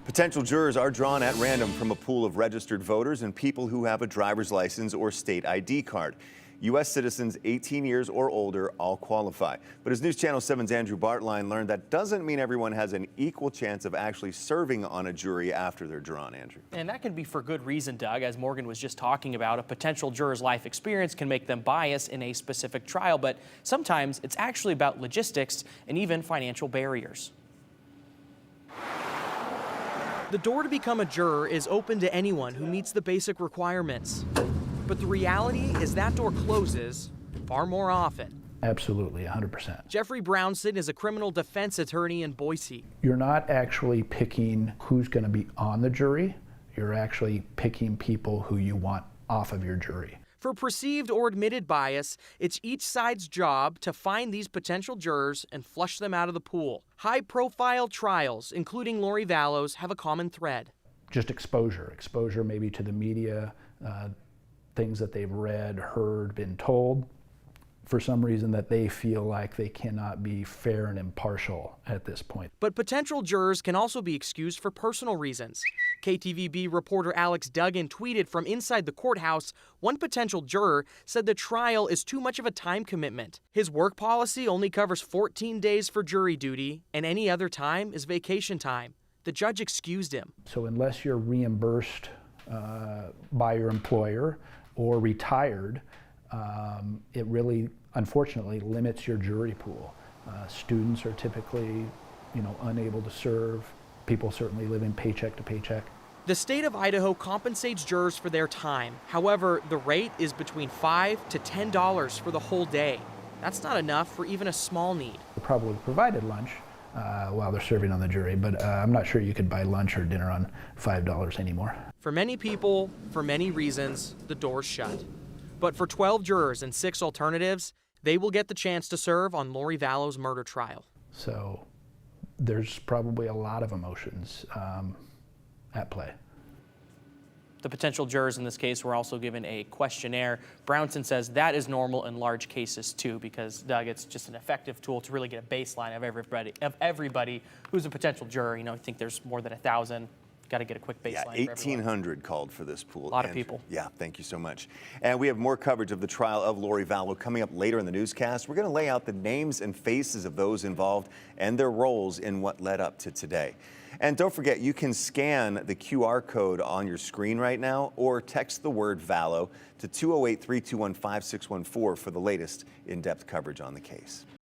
Potential jurors are drawn at random from a pool of registered voters and people who have a driver's license or state ID card. U.S. citizens 18 years or older all qualify. But as News Channel 7's Andrew Bartline learned, that doesn't mean everyone has an equal chance of actually serving on a jury after they're drawn, Andrew. And that can be for good reason, Doug. As Morgan was just talking about, a potential juror's life experience can make them biased in a specific trial, but sometimes it's actually about logistics and even financial barriers. The door to become a juror is open to anyone who meets the basic requirements. But the reality is that door closes far more often. Absolutely, 100%. Jeffrey Brownson is a criminal defense attorney in Boise. You're not actually picking who's going to be on the jury. You're actually picking people who you want off of your jury. For perceived or admitted bias, it's each side's job to find these potential jurors and flush them out of the pool. High-profile trials, including Lori-Vallow's, have a common thread. Just exposure maybe to the media, things that they've read, heard, been told, for some reason that they feel like they cannot be fair and impartial at this point. But potential jurors can also be excused for personal reasons. KTVB reporter Alex Duggan tweeted from inside the courthouse, one potential juror said the trial is too much of a time commitment. His work policy only covers 14 days for jury duty, and any other time is vacation time. The judge excused him. So unless you're reimbursed by your employer or retired, it really, unfortunately, limits your jury pool. Students are typically, unable to serve. People certainly living paycheck to paycheck. The state of Idaho compensates jurors for their time. However, the rate is between $5 to $10 for the whole day. That's not enough for even a small need. They probably provided lunch while they're serving on the jury, but I'm not sure you could buy lunch or dinner on $5 anymore. For many people, for many reasons, the door's shut. But for 12 jurors and 6 alternatives, they will get the chance to serve on Lori-Vallow's murder trial. So there's probably a lot of emotions at play. The potential jurors in this case were also given a questionnaire. Brownson says that is normal in large cases too, because, Doug, it's just an effective tool to really get a baseline of everybody who's a potential juror. I think there's more than 1,000. Got to get a quick baseline. Yeah, 1,800 called for this pool. A lot of people. Yeah, thank you so much. And we have more coverage of the trial of Lori-Vallow coming up later in the newscast. We're going to lay out the names and faces of those involved and their roles in what led up to today. And don't forget, you can scan the QR code on your screen right now or text the word Vallow to 208-321-5614 for the latest in-depth coverage on the case.